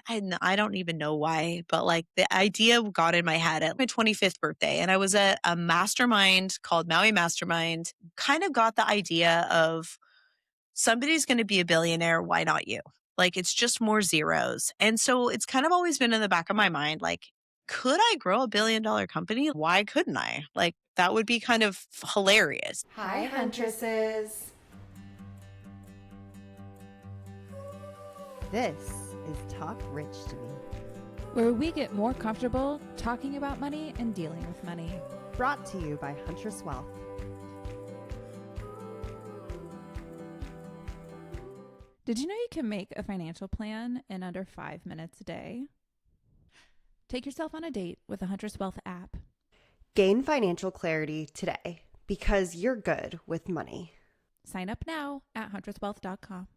I don't even know why, but like the idea got in my head at my 25th birthday. And I was at a mastermind called Maui Mastermind, kind of got the idea of somebody's going to be a billionaire. Why not you? Like it's just more zeros. And so it's kind of always been in the back of my mind, like, could I grow $1 billion company? Why couldn't I? Like that would be kind of hilarious. Hi, Huntresses. This is Talk Rich to Me, Where we get more comfortable talking about money and dealing with money. brought to you by Huntress Wealth. Did you know you can make a financial plan in under 5 minutes a day? Take yourself on a date with the Huntress Wealth app. Gain financial clarity today because you're good with money. Sign up now at huntresswealth.com.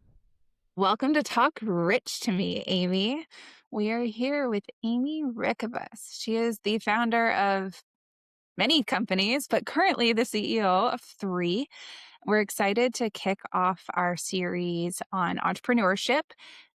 Welcome to Talk Rich to Me, Aimee. We are here with Aimee Rickabus. She is the founder of many companies, but currently the CEO of 3. We're excited to kick off our series on entrepreneurship,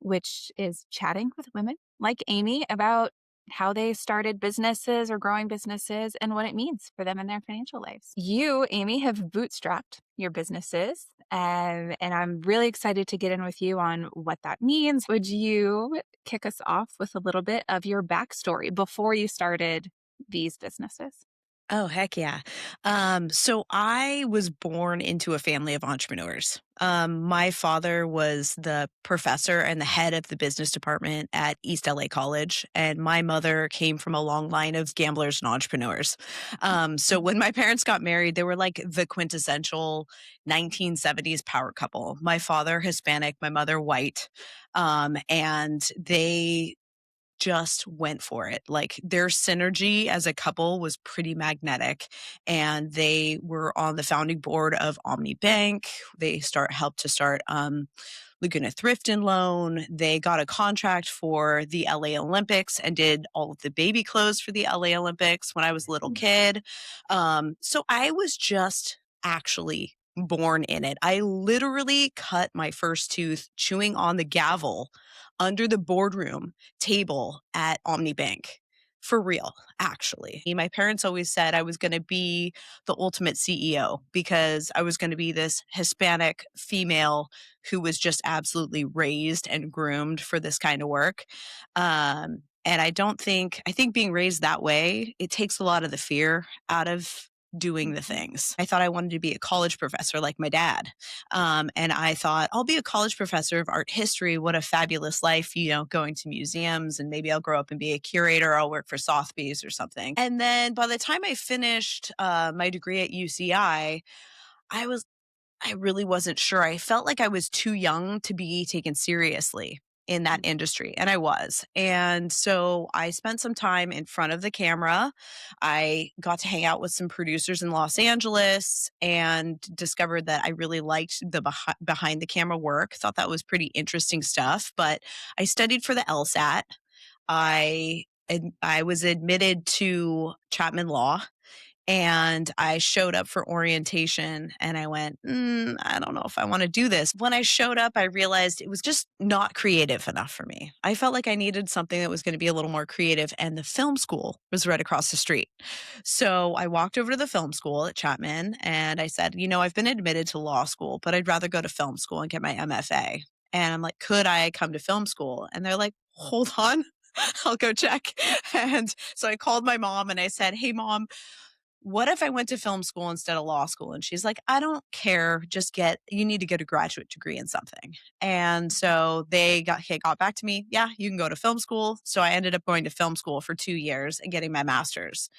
which is chatting with women like Aimee about how they started businesses or growing businesses and what it means for them in their financial lives. You, Aimee, have bootstrapped your businesses, and I'm really excited to get in with you on what that means. Would you kick us off with a little bit of your backstory before you started these businesses? Oh, heck yeah. So I was born into a family of entrepreneurs. My father was the professor and the head of the business department at East LA College, and my mother came from a long line of gamblers and entrepreneurs. So when my parents got married, they were like the quintessential 1970s power couple. My father, Hispanic, my mother, white. And they just went for it. Like their synergy as a couple was pretty magnetic, and they were on the founding board of Omni Bank. They helped to start Laguna Thrift and Loan. They got a contract for the LA Olympics and did all of the baby clothes for the LA Olympics when I was a little kid. So I was just actually born in it. I literally cut my first tooth chewing on the gavel under the boardroom table at Omnibank. For real, actually. My parents always said I was going to be the ultimate CEO because I was going to be this Hispanic female who was just absolutely raised and groomed for this kind of work. And I think being raised that way, it takes a lot of the fear out of doing the things. I thought I wanted to be a college professor like my dad. And I thought, I'll be a college professor of art history. What a fabulous life, going to museums, and maybe I'll grow up and be a curator. I'll work for Sotheby's or something. And then by the time I finished my degree at UCI, I really wasn't sure. I felt like I was too young to be taken seriously in that industry, and I was. And so I spent some time in front of the camera. I got to hang out with some producers in Los Angeles and discovered that I really liked the behind the camera work. Thought that was pretty interesting stuff, but I studied for the LSAT. I was admitted to Chapman Law, and I showed up for orientation and I went, I don't know if I want to do this. When I showed up, I realized it was just not creative enough for me. I felt like I needed something that was going to be a little more creative, and the film school was right across the street. So I walked over to the film school at Chapman and I said, I've been admitted to law school, but I'd rather go to film school and get my MFA. And I'm like, could I come to film school? And they're like, hold on, I'll go check. And so I called my mom and I said, hey, Mom, what if I went to film school instead of law school? And she's like, I don't care. You need to get a graduate degree in something. And so they got back to me. Yeah, you can go to film school. So I ended up going to film school for 2 years and getting my master's.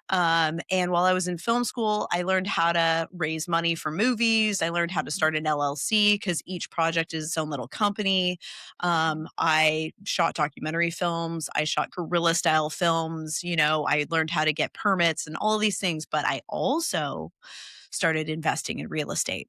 And while I was in film school, I learned how to raise money for movies. I learned how to start an LLC because each project is its own little company. I shot documentary films. I shot guerrilla style films. I learned how to get permits and all of these things, but I also started investing in real estate.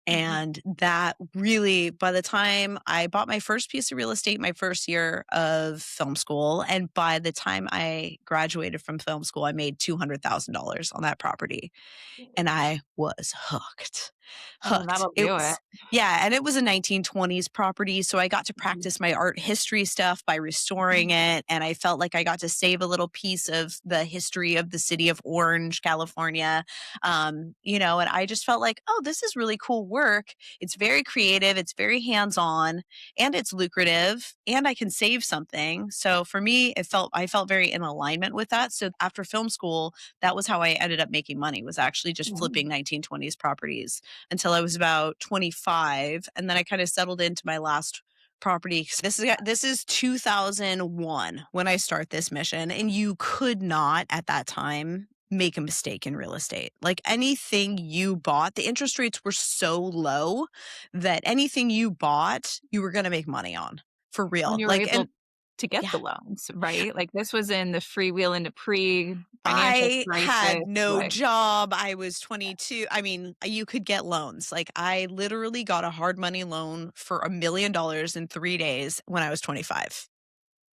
And that really, by the time I bought my first piece of real estate, my first year of film school, and by the time I graduated from film school, I made $200,000 on that property. And I was hooked. Oh, Hooked. that'll It do it. was yeah, and it was a 1920s property, so I got to Mhm. practice my art history stuff by restoring it, and I felt like I got to save a little piece of the history of the city of Orange, California, and I just felt like, "Oh, this is really cool work. It's very creative, it's very hands-on, and it's lucrative, and I can save something." So for me, I felt very in alignment with that, so after film school, that was how I ended up making money, was actually just Mhm. flipping 1920s properties until I was about 25, and then I kind of settled into my last property. This is 2001 when I start this mission, and you could not at that time make a mistake in real estate. Like anything you bought, the interest rates were so low that anything you bought, you were going to make money on for When real. you were Like able and to get yeah, the loans, right? Like, this was in the freewheel into pre-financial I crisis, had no like job. I was 22. I mean, you could get loans. Like, I literally got a hard money loan for $1 million in 3 days when I was 25.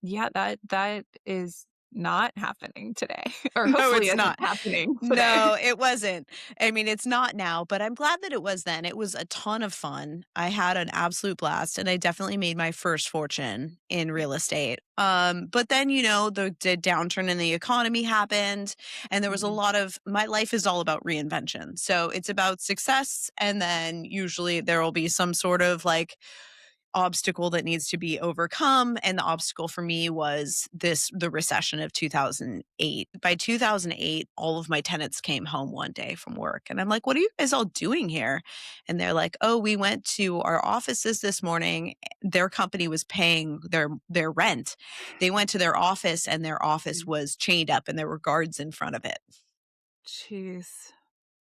yeah, that is not happening today, or No, hopefully it's isn't not. happening today. No, it wasn't. I mean, it's not now, but I'm glad that it was then. It was a ton of fun. I had an absolute blast, and I definitely made my first fortune in real estate. But then, the downturn in the economy happened, and there was a Mhm. lot of my life is all about reinvention. So it's about success, and then usually there will be some sort of like obstacle that needs to be overcome, and the obstacle for me was the recession of 2008. By 2008, all of my tenants came home one day from work, and I'm like, "What are you guys all doing here?" And they're like, "Oh, we went to our offices this morning. Their company was paying their rent. They went to their office, and their office Mm. was chained up, and there were guards in front of it." Jeez.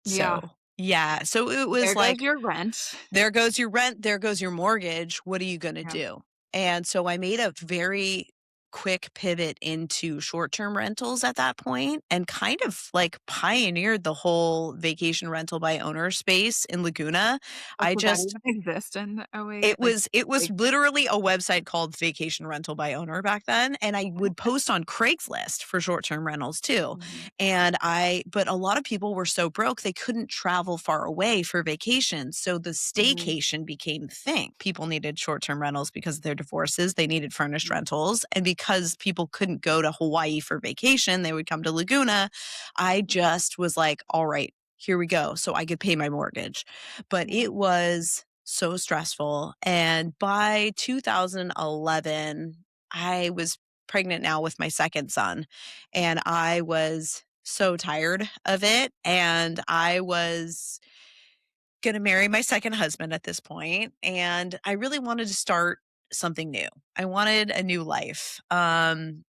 Yeah. So yeah, so it was There goes like, your rent. there goes your rent, there goes your mortgage, what are you gonna Yeah. do? And so I made a very quick pivot into short-term rentals at that point and kind of, like, pioneered the whole vacation rental by owner space in Laguna. Like, I did that just even exist in '08? it was Like literally a website called Vacation Rental by Owner back then, and I would post on Craigslist for short-term rentals too. Mhm. But a lot of people were so broke they couldn't travel far away for vacation, so the Mhm. staycation became the thing. People needed short-term rentals because of their divorces, they needed furnished rentals, and because people couldn't go to Hawaii for vacation, they would come to Laguna. I just was like, "All right, here we go," so I could pay my mortgage. But Yeah. it was so stressful. And by 2011, I was pregnant now with my second son, and I was so tired of it. And I was going to marry my second husband at this point, and I really wanted to start something new. I wanted a new life. And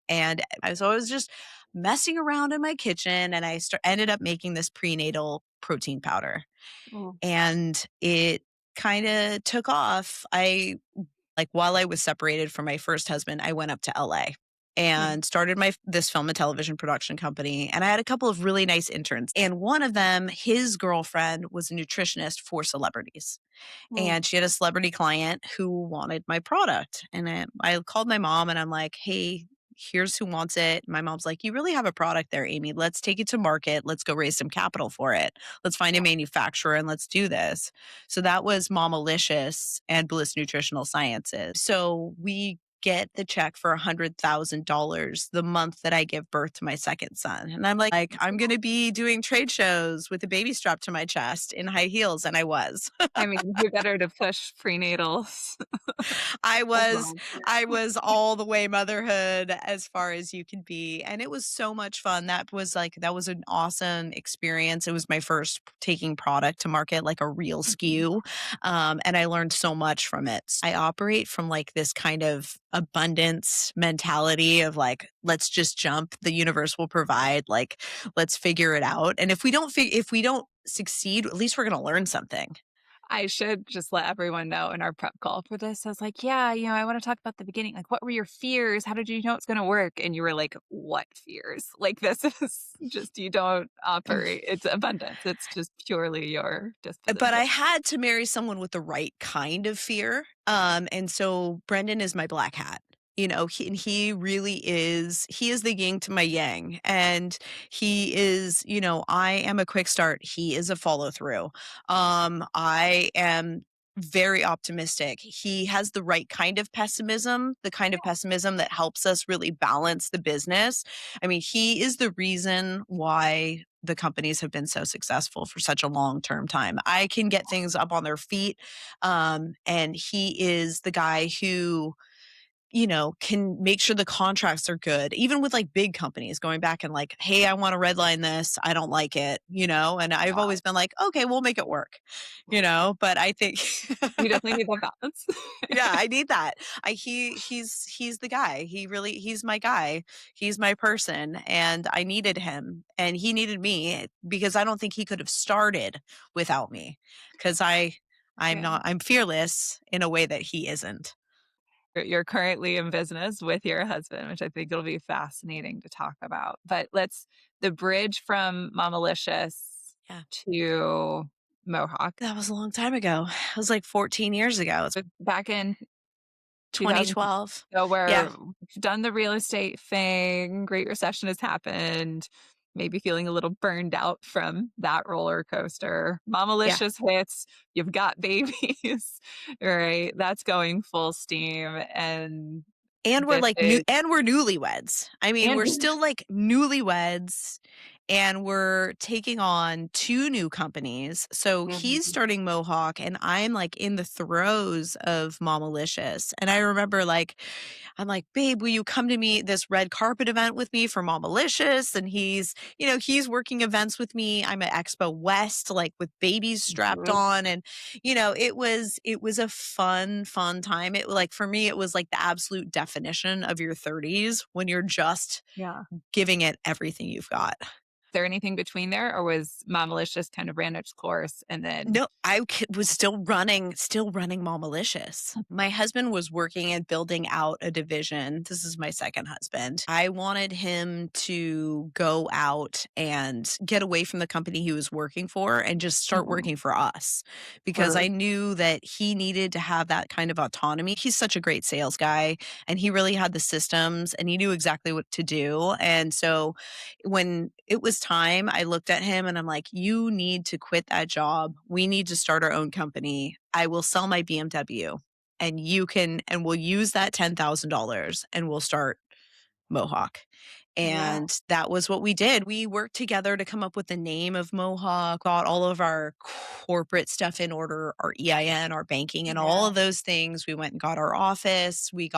I was just messing around in my kitchen, and ended up making this prenatal protein powder, Oh. and it kinda took off. While I was separated from my first husband, I went up to LA Yeah. and started this film and television production company, and I had a couple of really nice interns, and one of them, his girlfriend was a nutritionist for celebrities, Oh. and she had a celebrity client who wanted my product. And I called my mom and I'm like, "Hey, here's who wants it." My mom's like, "You really have a product there, Aimee. Let's take it to market. Let's go raise some capital for it. Let's find a Yeah. manufacturer and let's do this." So that was Mamalicious and Bliss Nutritional Sciences. So we get the check for $100,000 the month that I give birth to my second son. And I'm like, "I'm going to be doing trade shows with a baby strapped to my chest in high heels." And I was. I mean, who better to push prenatals I was above? I was all the way motherhood as far as you can be, and it was so much fun. That was an awesome experience. It was my first taking product to market, like a real Mhm. SKU, and I learned so much from it. I operate from, like, this kind of abundance mentality of, like, "Let's just jump, the universe will provide, like, let's figure it out, and if we don't succeed, at least we're gonna learn something." I should just let everyone know in our prep call for this. I was like, yeah, I want to talk about the beginning. Like, what were your fears? How did you know it's going to work? And you were like, what fears? Like, this is just, you don't operate. It's abundance. It's just purely your But I disposition. had to marry someone with the right kind of fear, and so Brendan is my black hat. and he really he is the yin to my yang. And he is, I am a quick start. He is a follow through. I am very optimistic. He has the right kind of pessimism, the kind of pessimism that helps us really balance the business. I mean, he is the reason why the companies have been so successful for such a long-term time. I can get things up on their feet, and he is the guy who can make sure the contracts are good, even with like big companies going back and like, hey, I want to redline this. I don't like it, and I've always been like, okay, we'll make it work, but I think, You definitely need that balance. yeah, I need that. He's the guy. He's my guy. He's my person. And I needed him and he needed me because I don't think he could have started without me because Yeah. I'm fearless in a way that he isn't. You're currently in business with your husband, which I think it'll be fascinating to talk about. But the bridge from Mamalicious Yeah. to Mohawk, That was a long time ago. It was like 14 years ago. It's back in 2000, 2012. where Yeah. we've done the real estate thing, Great Recession has happened, maybe feeling a little burned out from that roller coaster. Yeah. Mamalicious hits, you've got babies, right? That's going full steam. And And we're this like is, we're newlyweds. I mean, and we're still like newlyweds and we're taking on 2 new companies. So he's starting Mohawk and I'm like in the throes of Mamalicious. And I remember like I'm like, "Babe, will you come to this red carpet event with me for Mamalicious?" And he's working events with me. I'm at Expo West, like with babies strapped on. And, it was a fun time. It like for me, it was like the absolute definition of your 30s when you're just yeah. giving it everything you've got. There anything between there, or was Mamalicious kind of ran its course and then No, was still running Mamalicious. My husband was working and building out a division. This is my second husband. I wanted him to go out and get away from the company he was working for and just start working for us because I knew that he needed to have that kind of autonomy. He's such a great sales guy and he really had the systems and he knew exactly what to do. And so when it was time, I looked at him and I'm like, you need to quit that job. We need to start our own company. I will sell my BMW and and we'll use that $10,000 and we'll start Mohawk. And that was what we did. We worked together to come up with the name of Mohawk, got all of our corporate stuff in order, our EIN, our banking, and all of those things. We went and got our office. We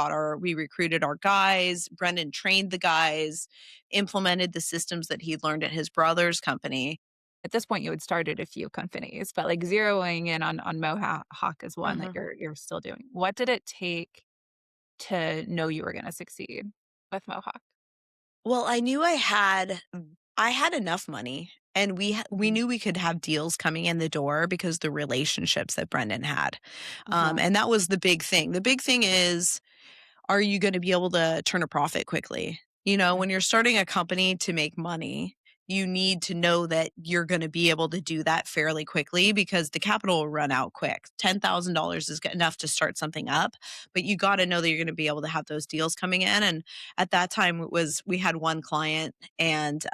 recruited our guys. Brendan trained the guys, implemented the systems that he learned at his brother's company. at this point you had started a few companies, but like zeroing in on Mohawk is one that Mhm. you're still doing. What did it take to know you were going to succeed with Mohawk? Well, I knew I had enough money and we knew we could have deals coming in the door because the relationships that Brendan had. And that was the big thing. The big thing is, are you going to be able to turn a profit quickly? When you're starting a company to make money, you need to know that you're going to be able to do that fairly quickly because the capital will run out quick. $10,000 is enough to start something up, but you got to know that you're going to be able to have those deals coming in. And at that time, we had one client, and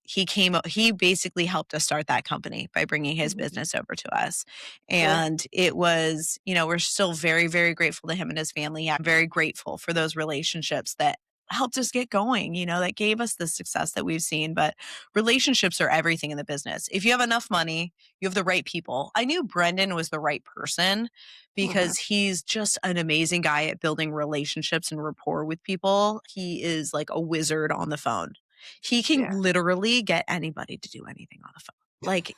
he basically helped us start that company by bringing his business over to us. And it was, we're still very, very grateful to him and his family. I'm very grateful for those relationships that helped us get going, that gave us the success that we've seen. But relationships are everything in the business. If you have enough money, you have the right people. I knew Brendan was the right person because he's just an amazing guy at building relationships and rapport with people. He is like a wizard on the phone. He can literally get anybody to do anything on the phone. Like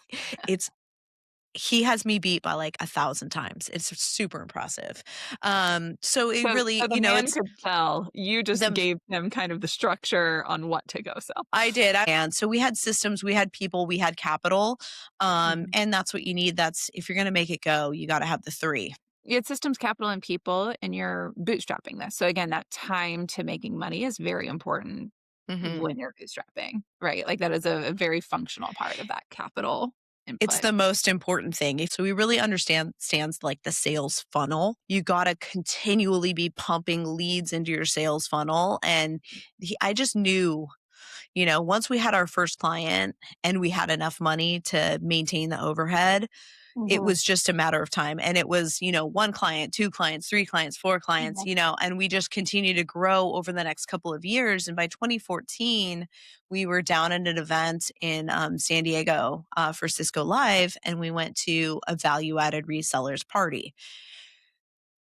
it's he has me beat by like 1,000 times. It's super impressive. So it really, So the man it's could tell. You just the gave him kind of the structure on what to go sell. I did. And so we had systems, we had people, we had capital. And that's what you need. That's if you're going to make it go, you got to have the 3. You had systems, capital, and people, and you're bootstrapping this. So again, that time to making money is very important Mhm. when you're bootstrapping, right? Like that is a very functional part of that capital. It's input. the most important thing. So we really understand stands like the sales funnel. You got to continually be pumping leads into your sales funnel. And I just knew, once we had our first client and we had enough money to maintain the overhead, it Mhm. was just a matter of time. And it was, one client, two clients, three clients, four clients, Yeah. and we just continued to grow over the next couple of years. And by 2014, we were down at an event in San Diego for Cisco Live, and we went to a value added resellers party.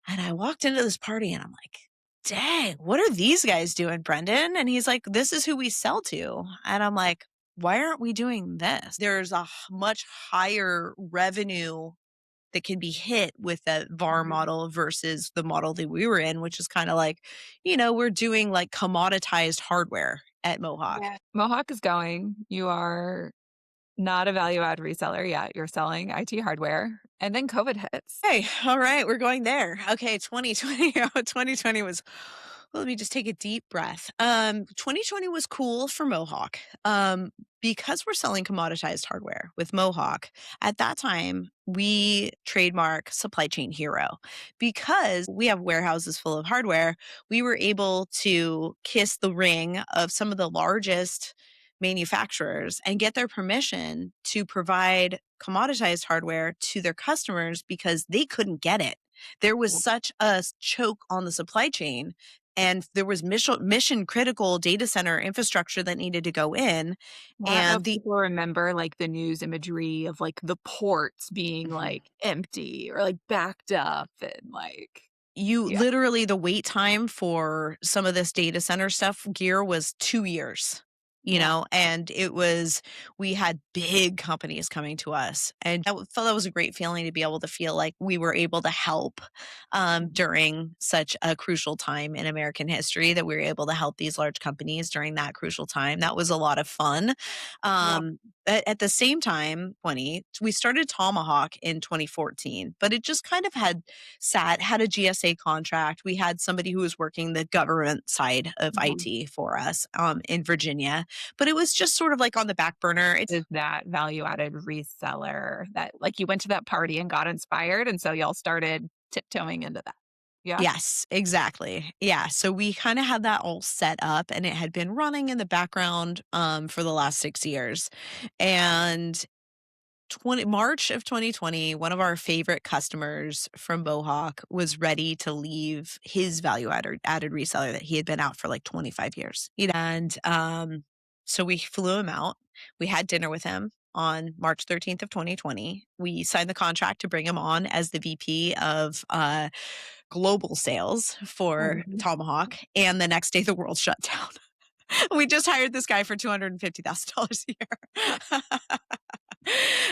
And I walked into this party and I'm like, dang, what are these guys doing, Brendan? And he's like, this is who we sell to. And I'm like, why aren't we doing this? There's a much higher revenue that can be hit with that VAR model versus the model that we were in, which is kind of like, we're doing like commoditized hardware at Mohawk. Yeah. Mohawk is going. You are not a value add reseller yet. You're selling IT hardware. And then COVID hits. Hey, all right, we're going there. Okay, 2020, 2020 was, well, let me just take a deep breath. 2020 was cool for Mohawk. Because we're selling commoditized hardware with Mohawk, at that time, we trademark supply chain hero. Because we have warehouses full of hardware, we were able to kiss the ring of some of the largest manufacturers and get their permission to provide commoditized hardware to their customers because they couldn't get it. There was such a choke on the supply chain, and there was mission critical data center infrastructure that needed to go in. I don't know And if people remember like the news imagery of like the ports being Mhm. like empty or like backed up and like, You yeah. literally, the wait time for some of this data center stuff gear was 2 years. Yeah. And we had big companies coming to us. And felt that was a great feeling to be able to feel like we were able to help during such a crucial time in American history, that we were able to help these large companies during that crucial time. That was a lot of fun. Yeah. At the same time, we started Tomahawk in 2014, but it just kind of had a GSA contract. We had somebody who was working the government side of Mhm. IT for us in Virginia, but it was just sort of like on the back burner. Is that value added reseller that like you went to that party and got inspired. And so y'all started tiptoeing into that. Yeah. Yes, exactly. Yeah. So we kind of had that all set up, and it had been running in the background for the last 6 years. And March of 2020, one of our favorite customers from Mohawk was ready to leave his added reseller that he had been out for like 25 years. And so we flew him out. We had dinner with him on March 13th of 2020. We signed the contract to bring him on as the VP of global sales for Mhm. Tomahawk. And the next day, the world shut down. We just hired this guy for $250,000 a year.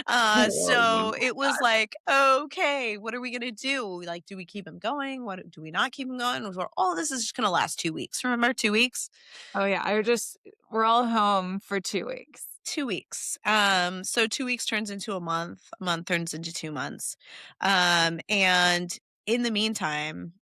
Oh my So it was God. like, okay, what are we gonna do? Like, do we keep him going? What do we not keep him going? Oh, this is just gonna last 2 weeks. Remember 2 weeks? Oh yeah. We're all home for 2 weeks. 2 weeks. So 2 weeks turns into a month turns into 2 months. And in the meantime,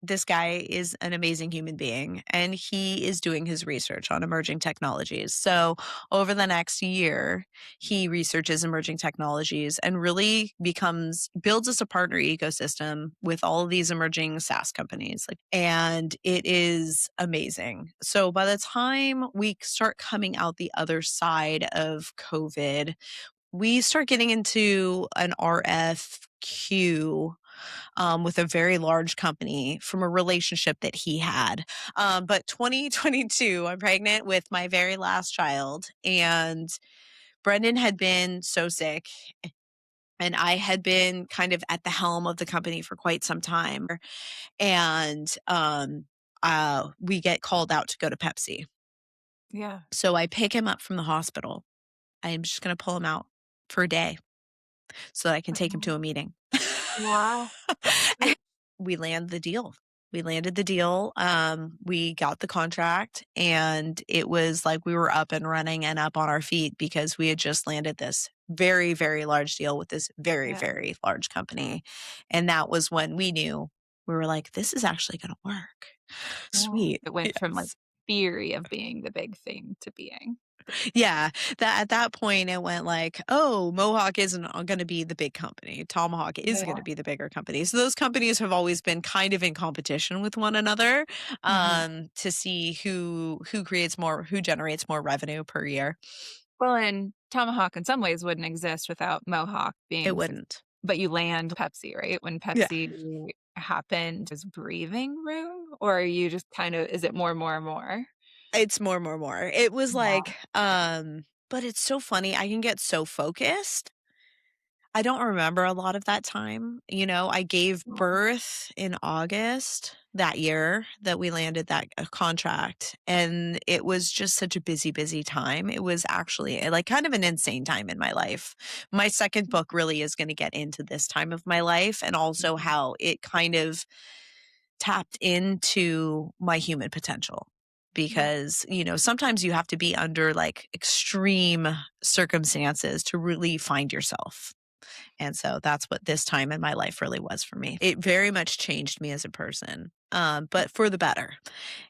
this guy is an amazing human being, and he is doing his research on emerging technologies. So over the next year, he researches emerging technologies and really builds us a partner ecosystem with all of these emerging SaaS companies. And it is amazing. So by the time we start coming out the other side of COVID, we start getting into an RFQ with a very large company from a relationship that he had. But 2022, I'm pregnant with my very last child, and Brendan had been so sick, and I had been kind of at the helm of the company for quite some time. And we get called out to go to Pepsi. Yeah. So I pick him up from the hospital. I'm just going to pull him out for a day so that I can take him to a meeting. Wow. And we land the deal. We landed the deal. We got the contract, and it was like we were up and running and up on our feet because we had just landed this very, very large deal with this very, Yeah. very large company. And that was when we knew, we were like, this is actually going to work. Yeah. Sweet. It went from like Yes. theory of being the big thing to being. Yeah, that at that point, it went like, "Oh, Mohawk isn't gonna be the big company. Tomahawk is Yeah. gonna be the bigger company." So those companies have always been kind of in competition with one another, Mhm. to see who generates more revenue per year. Well, and Tomahawk in some ways wouldn't exist without Mohawk It being suc wouldn't. but you land Pepsi, right? When Yeah. Pepsi happened, just breathing room? Or are you just kind of is it more, more, more? It's more, more, more. It was Yeah. like, but it's so funny, I can get so focused. I don't remember a lot of that time. I gave birth in August that year that we landed that contract. And it was just such a busy, busy time. It was actually like kind of an insane time in my life. My second book really is going to get into this time of my life and also how it kind of tapped into my human potential. Yeah. Because, sometimes you have to be under like extreme circumstances to really find yourself. And so that's what this time in my life really was for me. It very much changed me as a person, but for the better.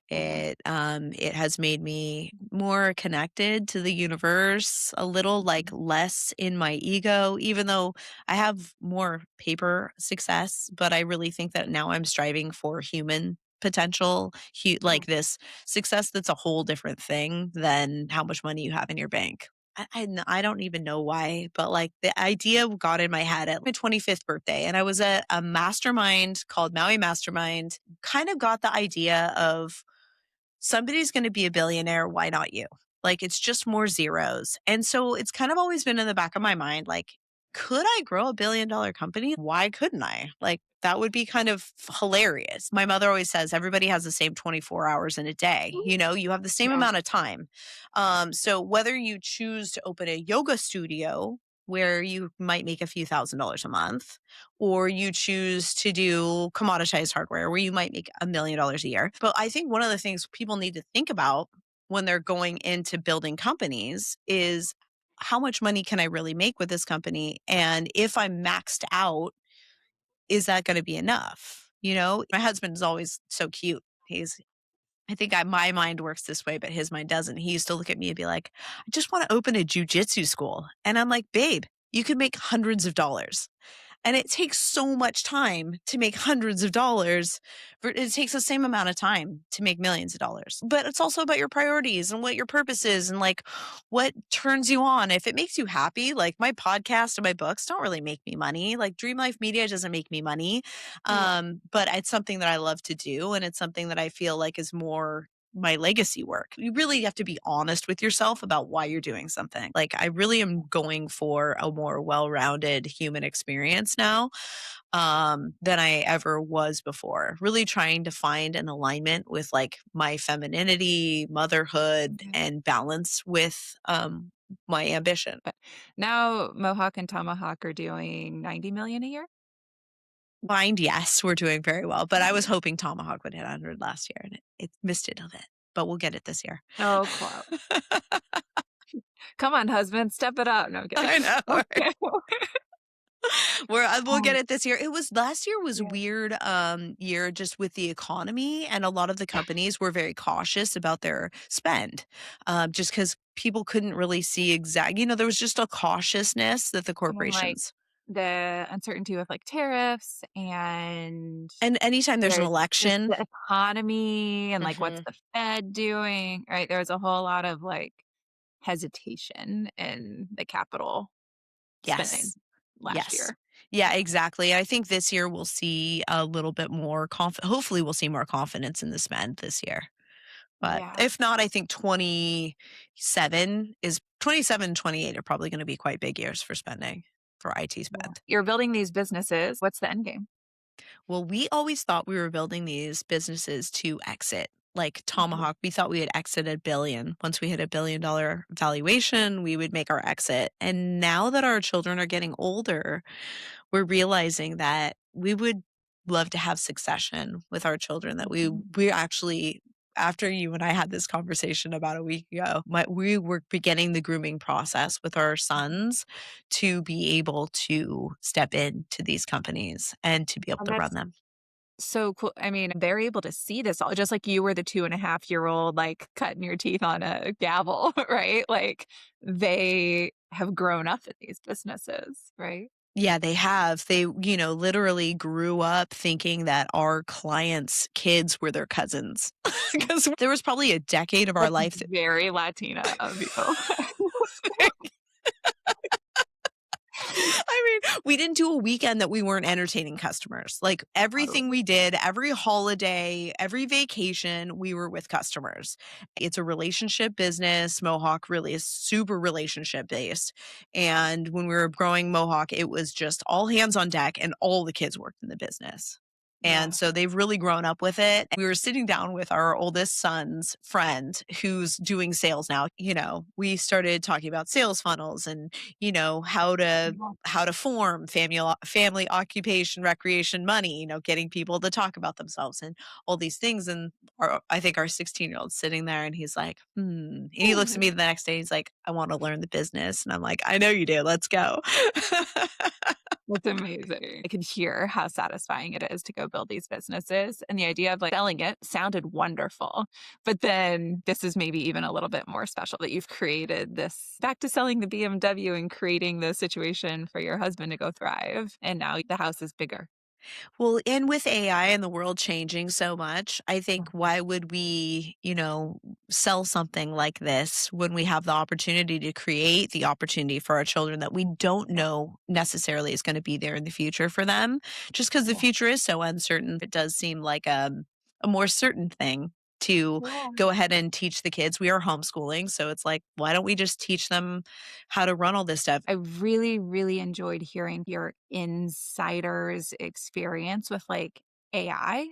Yeah. It has made me more connected to the universe, a little like less in my ego, even though I have more paper success, but I really think that now I'm striving for human potential, Yeah. like this success that's a whole different thing than how much money you have in your bank. I don't even know why, but like the idea got in my head at my 25th birthday, and I was at a mastermind called Maui Mastermind. Kind of got the idea of somebody's going to be a billionaire. Why not you? Like it's just more zeros. And so it's kind of always been in the back of my mind like, could I grow a $1 billion company? Why couldn't I? Like, that would be kind of hilarious. My mother always says everybody has the same 24 hours in a day. You have the same Yeah. amount of time. So whether you choose to open a yoga studio where you might make a few $1,000s a month, or you choose to do commoditized hardware where you might make $1 million a year. But I think one of the things people need to think about when they're going into building companies is how much money can I really make with this company? And if I'm maxed out, is that going to be enough? My husband is always so cute. I think my mind works this way, but his mind doesn't. He used to look at me and be like, I just want to open a jujitsu school. And I'm like, babe, you could make hundreds of dollars. And it takes so much time to make hundreds of dollars. It takes the same amount of time to make millions of dollars. But it's also about your priorities and what your purpose is and like what turns you on. If it makes you happy, like my podcast and my books don't really make me money. Like Dream Life Media doesn't make me money. Yeah. But it's something that I love to do. And it's something that I feel like is more my legacy work. You really have to be honest with yourself about why you're doing something. Like I really am going for a more well-rounded human experience now than I ever was before. Really trying to find an alignment with like my femininity, motherhood, Yeah. and balance with my ambition. But now Mohawk and Tomahawk are doing 90 million a year? Mind, yes, we're doing very well. But I was hoping Tomahawk would hit 100 last year and it missed it a bit. But we'll get it this year. Oh, close. Come on, husband, step it up. No, I'm kidding. I know. Right? Okay. We'll get it this year. It was last year was Yeah. weird year just with the economy, and a lot of the companies were very cautious about their spend. Just because people couldn't really see there was just a cautiousness that the And like corporations. the uncertainty with like tariffs and And anytime there's an there's just election. the economy and like what's Mhm. the Fed doing, right? There was a whole lot of like hesitation in the capital spending Yes. last Yes. year. Yeah, exactly. I think this year we'll see a little bit more hopefully we'll see more confidence in the spend this year. But Yeah. if not, I think 27, 28 are probably going to be quite big years for spending for IT Yeah. spend. You're building these businesses. What's the end game? Well, we always thought we were building these businesses to exit. Like Mhm. Tomahawk, we thought we had exited billion. Once we hit $1 billion valuation, we would make our exit. And now that our children are getting older, we're realizing that we would love to have succession with our children, that we Mhm. we actually after you and I had this conversation about a week ago, we were beginning the grooming process with our sons to be able to step into these companies and to be able And to run them. So cool. I mean, they're able to see this all just like you were the 2.5-year-old, like, cutting your teeth on a gavel, right? Like, they have grown up in these businesses, right? Yeah, they have. They, literally grew up thinking that our clients' kids were their cousins. Because there was probably a decade of our That's life very Latina of you. I mean, we didn't do a weekend that we weren't entertaining customers. Like everything Totally. we did, every holiday, every vacation, we were with customers. It's a relationship business. Mohawk really is super relationship based. And when we were growing Mohawk, it was just all hands on deck and all the kids worked in the business. And Yeah. so they've really grown up with it. We were sitting down with our oldest son's friend who's doing sales now. We started talking about sales funnels and how to form family occupation recreation money, getting people to talk about themselves and all these things. And I think our 16-year-old sitting there and he's like, and he looks at me the next day, he's like, I want to learn the business. And I'm like, I know you do, let's go. That's amazing. I could hear how satisfying it is to go build these businesses. And the idea of like selling it sounded wonderful. But then this is maybe even a little bit more special that you've created this back to selling the BMW and creating the situation for your husband to go thrive. And now the house is bigger. Well, and with AI and the world changing so much, I think Mhm. why would we, sell something like this when we have the opportunity to create the opportunity for our children that we don't Yeah. know necessarily is going to be there in the future for them? Just because the Yeah. future is so uncertain, it does seem like a more certain thing to Yeah. go ahead and teach the kids. We are homeschooling, so it's like, why don't we just teach them how to run all this stuff? I really, really enjoyed hearing your insider's experience with like AI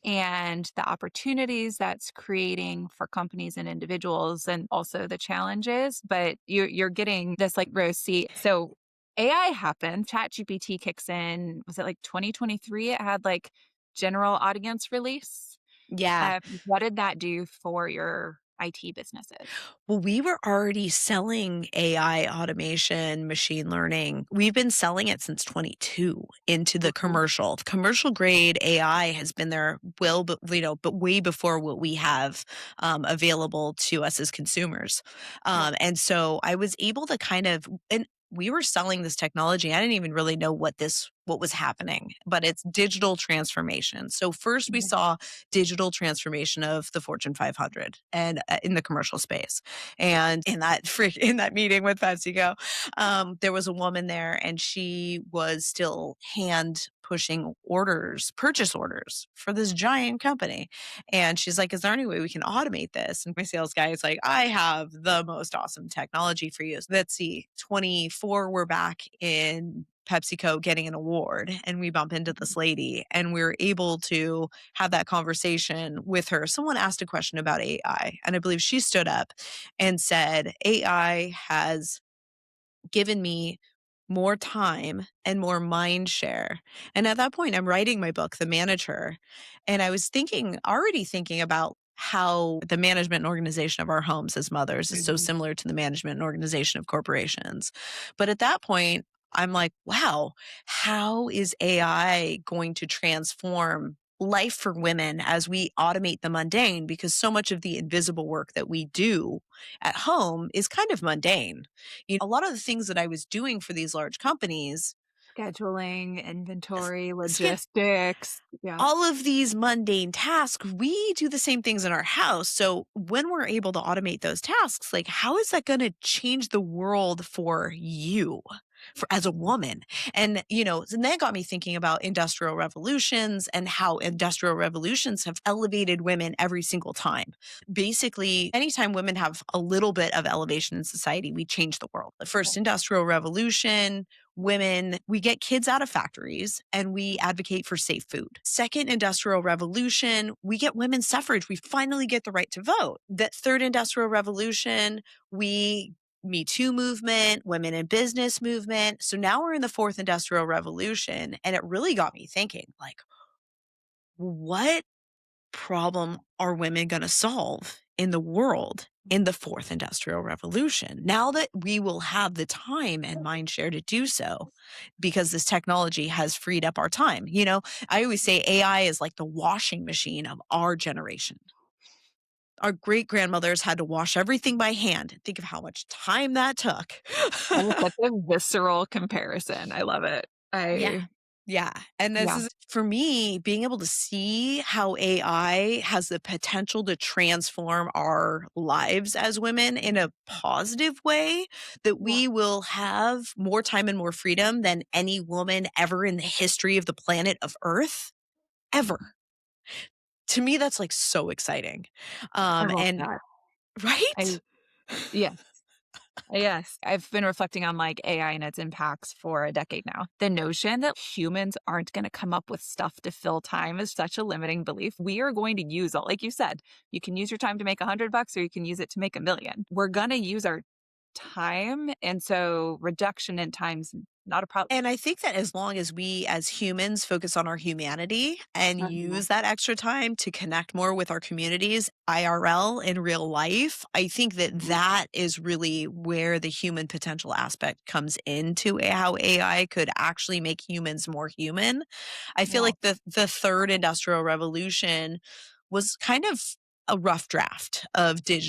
and the opportunities that's creating for companies and individuals and also the challenges, but you're getting this like row seat. So AI happened, ChatGPT kicks in, was it like 2023? It had like general audience release. Yeah. What did that do for your IT businesses? Well, we were already selling AI automation, machine learning. We've been selling it since 22 into the Okay. commercial. Commercial grade AI has been there well, but way before what we have available to us as consumers. Yeah. And so I was able to and we were selling this technology. I didn't even really know what was happening, but it's digital transformation. So first we Yeah. saw digital transformation of the Fortune 500 and in the commercial space. And in that meeting with PepsiCo, there was a woman there, and she was still hand pushing purchase orders for this giant company. And she's like, "Is there any way we can automate this?" And my sales guy is like, "I have the most awesome technology for you." So let's see, 24, we're back in PepsiCo getting an award, and we bump into this lady, and we're able to have that conversation with her. Someone asked a question about AI, and I believe she stood up and said, AI has given me more time and more mind share. And at that point, I'm writing my book, The Manager. And I was already thinking about how the management and organization of our homes as mothers is so Mhm. similar to the management and organization of corporations. But at that point, I'm like, wow, how is AI going to transform life for women as we automate the mundane? Because so much of the invisible work that we do at home is kind of mundane. A lot of the things that I was doing for these large companies, Scheduling, s- inventory, skip logistics. Yeah. all of these mundane tasks, we do the same things in our house. So when we're able to automate those tasks, like how is that going to change the world for you? For as a woman. And that got me thinking about industrial revolutions and how industrial revolutions have elevated women every single time. Basically, anytime women have a little bit of elevation in society, we change the world. The first industrial revolution, women, we get kids out of factories and we advocate for safe food. Second industrial revolution, we get women's suffrage. We finally get the right to vote. That third industrial revolution, we Me Too movement, women in business movement. So now we're in the fourth industrial revolution. And it really got me thinking, like, what problem are women going to solve in the world in the fourth industrial revolution? Now that we will have the time and mind share to do so, because this technology has freed up our time. I always say AI is like the washing machine of our generation. Our great grandmothers had to wash everything by hand. Think of how much time that took. That is such a visceral comparison. I love it. Yeah. I Yeah. And this Yeah. is for me being able to see how AI has the potential to transform our lives as women in a positive way, that we will have more time and more freedom than any woman ever in the history of the planet of Earth, ever. To me, that's like so exciting. I love And that. I right? Yes. Yes. I've been reflecting on like AI and its impacts for a decade now. The notion that humans aren't going to come up with stuff to fill time is such a limiting belief. We are going to use all, like you said, you can use your time to make $100 or you can use it to make a million. We're going to use our time. And so reduction in time's not a problem. And I think that as long as we as humans focus on our humanity and use that extra time to connect more with our communities, IRL in real life, I think that that is really where the human potential aspect comes into how AI could actually make humans more human. I feel Yeah. like the third industrial revolution was kind of a rough draft of this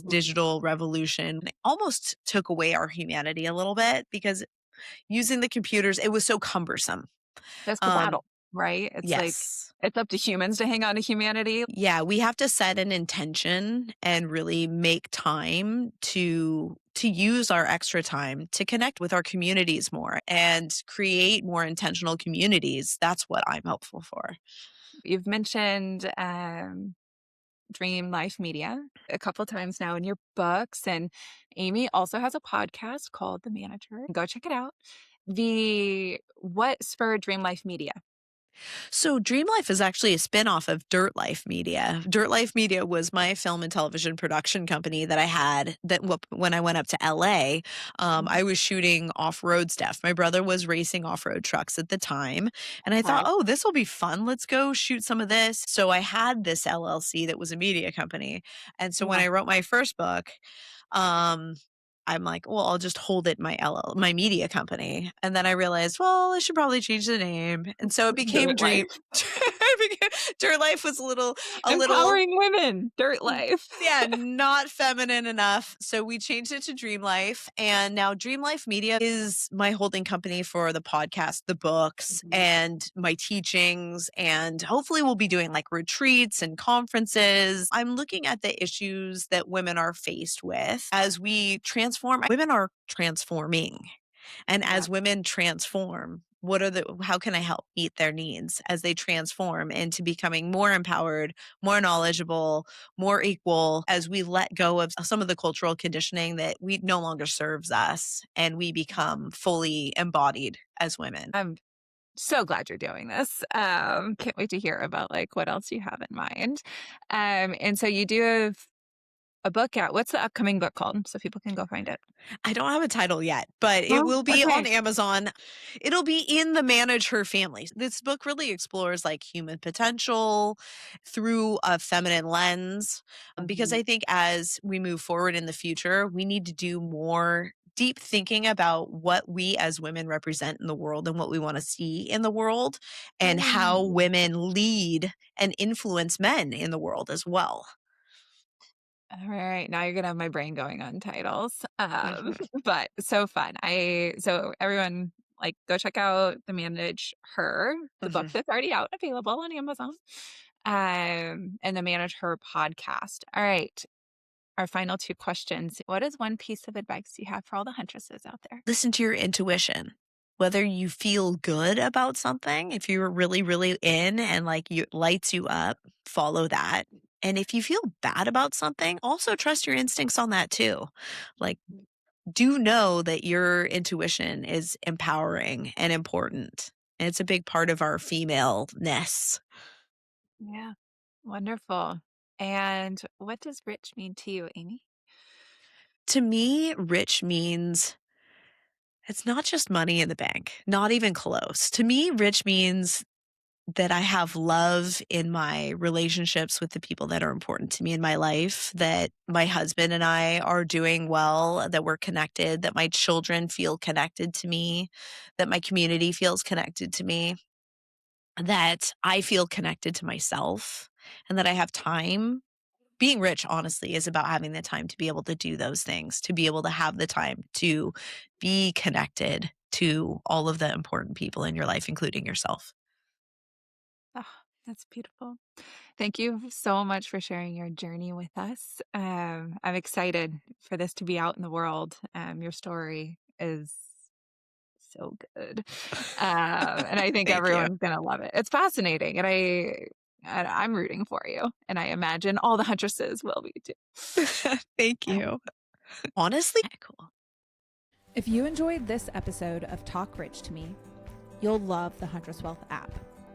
digital revolution almost took away our humanity a little bit, because using the computers, it was so cumbersome. That's the Um, battle, right? It's like, yes. it's up to humans to hang on to humanity. Yeah, we have to set an intention and really make time to use our extra time to connect with our communities more and create more intentional communities. That's what I'm hopeful for. You've mentioned Dream Life Media a couple times now in your books, and Aimee also has a podcast called The Manager. Go check it out. The What spurred Dream Life Media? So Dream Life is actually a spinoff of Dirt Life Media. Dirt Life Media was my film and television production company that I had when I went up to LA. I was shooting off-road stuff. My brother was racing off-road trucks at the time. And I thought, Okay. oh, this will be fun. Let's go shoot some of this. So I had this LLC that was a media company. And so when Yeah. I wrote my first book, um, I'm like, well, I'll just hold it my media company. And then I realized, well, I should probably change the name. And so it became Dirt Dream. Life. Dirt Life was a little, Empowering women. Dirt Life. yeah, not feminine enough. So we changed it to Dream Life. And now Dream Life Media is my holding company for the podcast, the books, and my teachings. And hopefully we'll be doing like retreats and conferences. I'm looking at the issues that women are faced with as we transform. Women are transforming. And Yeah. as women transform, how can I help meet their needs as they transform into becoming more empowered, more knowledgeable, more equal, as we let go of some of the cultural conditioning that we no longer serves us and we become fully embodied as women. I'm so glad you're doing this. Can't wait to hear about like what else you have in mind. And so you do have a book out. What's the upcoming book called so people can go find it? I don't have a title yet, but it Oh, will be on okay. Amazon. It'll be in the Manage Her Family. This book really explores like human potential through a feminine lens. Because I think as we move forward in the future, we need to do more deep thinking about what we as women represent in the world and what we want to see in the world, and how women lead and influence men in the world as well. All right, now you're gonna have my brain going on titles. Mhm. But so fun. So everyone like go check out the Manage Her, the book Mhm. that's already out available on Amazon. And the Manage Her podcast. All right. Our final two questions. What is one piece of advice you have for all the huntresses out there? Listen to your intuition. Whether you feel good about something, if you're really, really in and like you lights you up, follow that. And if you feel bad about something, also trust your instincts on that too. Like, do know that your intuition is empowering and important. And it's a big part of our femaleness. Yeah. Wonderful. And what does rich mean to you, Aimee? To me, rich means it's not just money in the bank, not even close. To me, rich means that I have love in my relationships with the people that are important to me in my life, that my husband and I are doing well, that we're connected, that my children feel connected to me, that my community feels connected to me, that I feel connected to myself, and that I have time. Being rich, honestly, is about having the time to be able to do those things, to be able to have the time to be connected to all of the important people in your life, including yourself. Oh, that's beautiful. Thank you so much for sharing your journey with us. I'm excited for this to be out in the world. Your story is so good. And I think Thank you. everyone's going to love it. It's fascinating. I'm rooting for you. And I imagine all the huntresses will be too. Thank Um, you. Honestly, cool. If you enjoyed this episode of Talk Rich to Me, you'll love the Huntress Wealth app,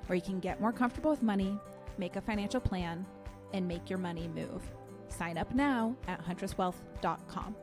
where you can get more comfortable with money, make a financial plan, and make your money move. Sign up now at huntresswealth.com.